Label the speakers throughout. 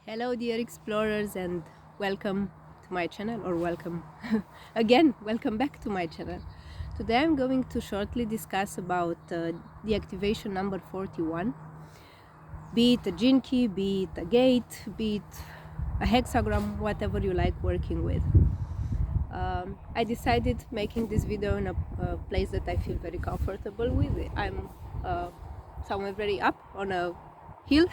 Speaker 1: Hello dear explorers, and welcome to my channel, or welcome again, welcome back to my channel. Today I'm going to shortly discuss about the activation number 41, be it a gene key, be it a gate, be it a hexagram, whatever you like working with. I decided making this video in a place that I feel very comfortable with. I'm somewhere very up on a hill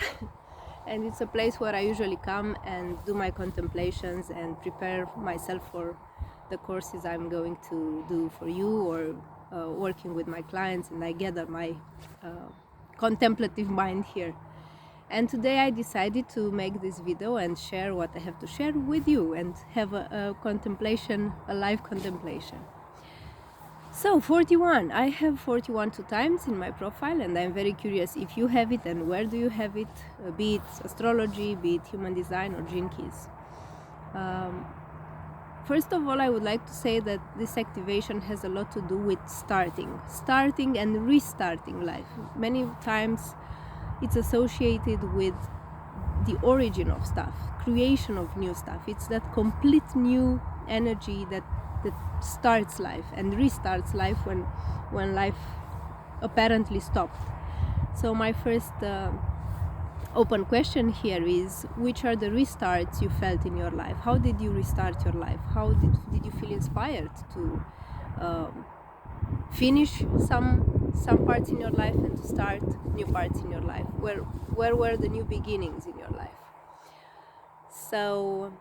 Speaker 1: and it's a place where I usually come and do my contemplations and prepare myself for the courses I'm going to do for you, or working with my clients, and I gather my contemplative mind here. And today I decided to make this video and share what I have to share with you and have a contemplation, a live contemplation. So 41, I have 41 two times in my profile, and I'm very curious if you have it and where do you have it, be it astrology, be it human design or gene keys. First of all, I would like to say that this activation has a lot to do with starting and restarting life. Many times it's associated with the origin of stuff, creation of new stuff. It's that complete new energy that starts life and restarts life when life apparently stopped. So my first open question here is, which are the restarts you felt in your life? How did you restart your life? How did you feel inspired to finish some parts in your life and to start new parts in your life? Where were the new beginnings in your life? So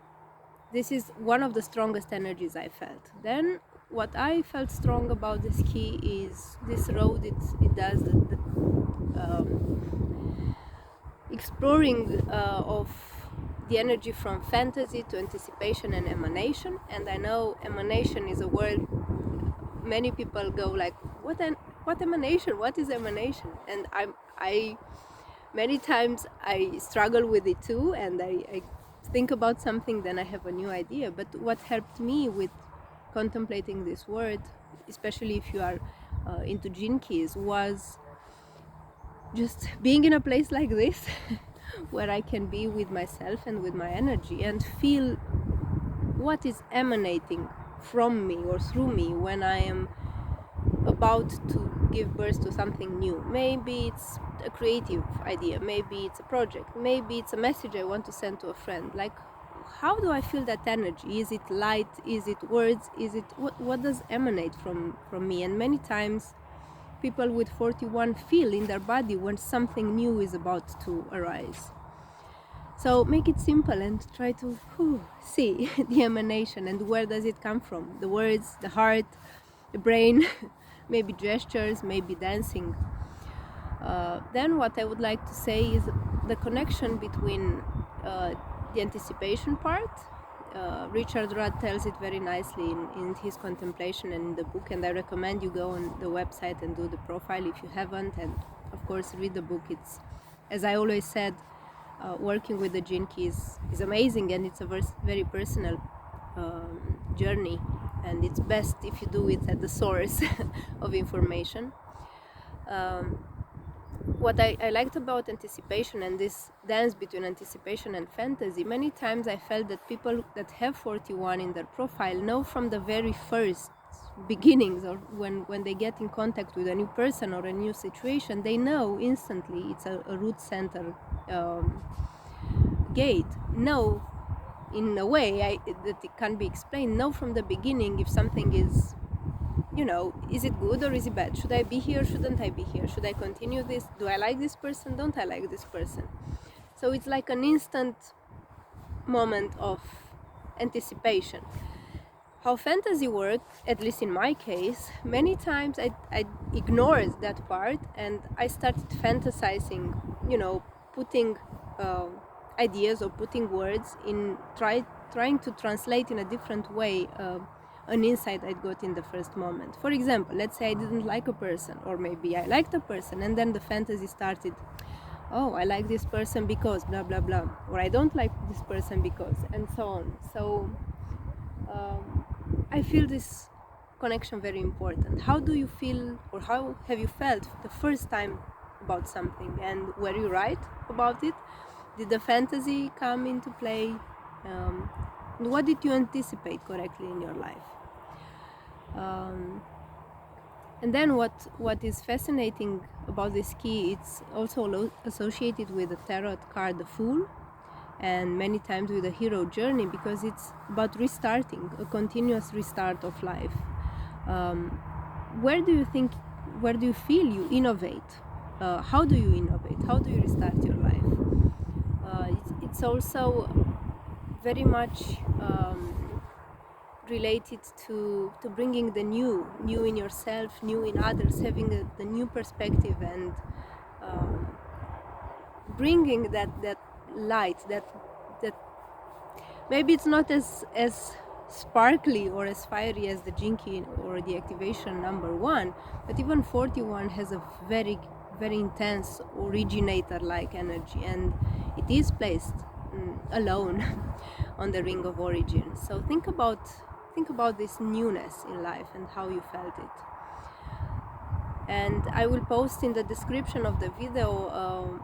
Speaker 1: this is one of the strongest energies I felt. Then what I felt strong about this key is this road it does the exploring of the energy from fantasy to anticipation and emanation. And I know emanation is a word many people go like, what emanation? What is emanation? And I many times I struggle with it too, and I think about something, then I have a new idea. But what helped me with contemplating this word, especially if you are into gene keys, was just being in a place like this where I can be with myself and with my energy and feel what is emanating from me or through me when I am about to give birth to something new. Maybe it's a creative idea, maybe it's a project, maybe it's a message I want to send to a friend. Like, how do I feel that energy? Is it light? Is it words? Is it what does emanate from me? And many times people with 41 feel in their body when something new is about to arise. So make it simple and try to see the emanation and where does it come from? The words, the heart, the brain, maybe gestures, maybe dancing. Then what I would like to say is the connection between the anticipation part. Richard Rudd tells it very nicely in his contemplation and in the book, and I recommend you go on the website and do the profile if you haven't, and of course read the book. It's, as I always said, working with the gene keys is amazing, and it's a very personal journey, and it's best if you do it at the source of information. What I liked about anticipation and this dance between anticipation and fantasy, many times I felt that people that have 41 in their profile know from the very first beginnings, or when they get in contact with a new person or a new situation, they know instantly it's a root center gate. Know in a way that it can be explained, know from the beginning if something is, is it good or is it bad? Should I be here? Shouldn't I be here? Should I continue this? Do I like this person? Don't I like this person? So it's like an instant moment of anticipation. How fantasy worked, at least in my case, many times I ignored that part and I started fantasizing, putting ideas or putting words in, trying to translate in a different way an insight I got in the first moment. For example, let's say I didn't like a person, or maybe I liked a person, and then the fantasy started, oh, I like this person because blah blah blah, or I don't like this person because, and so on. So I feel this connection very important. How do you feel, or how have you felt the first time about something, and were you right about it? Did the fantasy come into play? And what did you anticipate correctly in your life? And then what is fascinating about this key, it's also associated with the tarot card, the Fool, and many times with the hero journey, because it's about restarting, a continuous restart of life. Where do you feel you innovate? How do you innovate? How do you restart your life? It's also very much related to bringing the new in yourself, new in others, having the new perspective, and bringing that light, that maybe it's not as sparkly or as fiery as the Jinki or the activation number 1, but even 41 has a very intense originator like energy, and it is placed alone on the ring of origin. So think about this newness in life and how you felt it. And I will post in the description of the video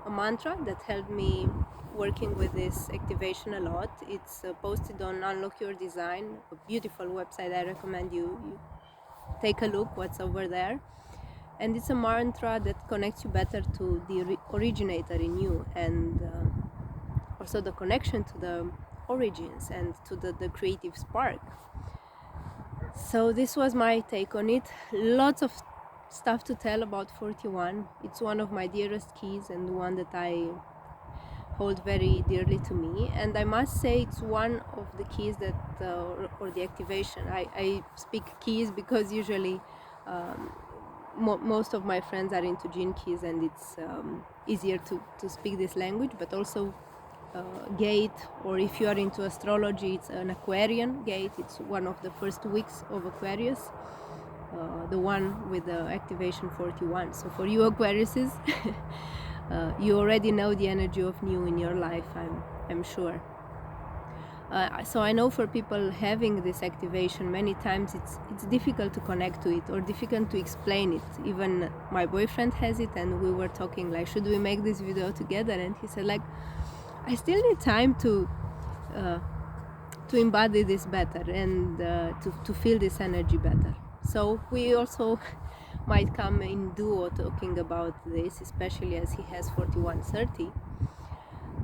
Speaker 1: a mantra that helped me working with this activation a lot. It's posted on Unlock Your Design, a beautiful website. I recommend you take a look what's over there. And it's a mantra that connects you better to the originator in you, and also the connection to the origins and to the creative spark. So this was my take on it. Lots of stuff to tell about 41. It's one of my dearest keys and one that I hold very dearly to me, and I must say it's one of the keys that or the activation. I speak keys because usually most of my friends are into gene keys, and it's easier to speak this language, but also gate, or if you are into astrology, it's an Aquarian gate. It's one of the first weeks of Aquarius, the one with the activation 41. So for you Aquariuses, you already know the energy of new in your life, I'm sure. So I know for people having this activation, many times it's difficult to connect to it or difficult to explain it. Even my boyfriend has it, and we were talking like, should we make this video together? And he said like, I still need time to embody this better and to feel this energy better. So we also might come in duo talking about this, especially as he has 4130,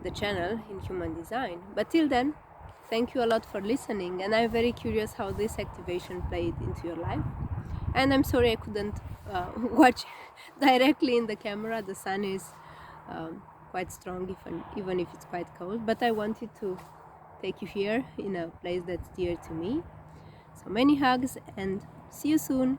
Speaker 1: the channel in human design. But till then, thank you a lot for listening, and I'm very curious how this activation played into your life. And I'm sorry I couldn't watch directly in the camera. The sun is quite strong, even if it's quite cold, but I wanted to take you here in a place that's dear to me. So many hugs, and see you soon.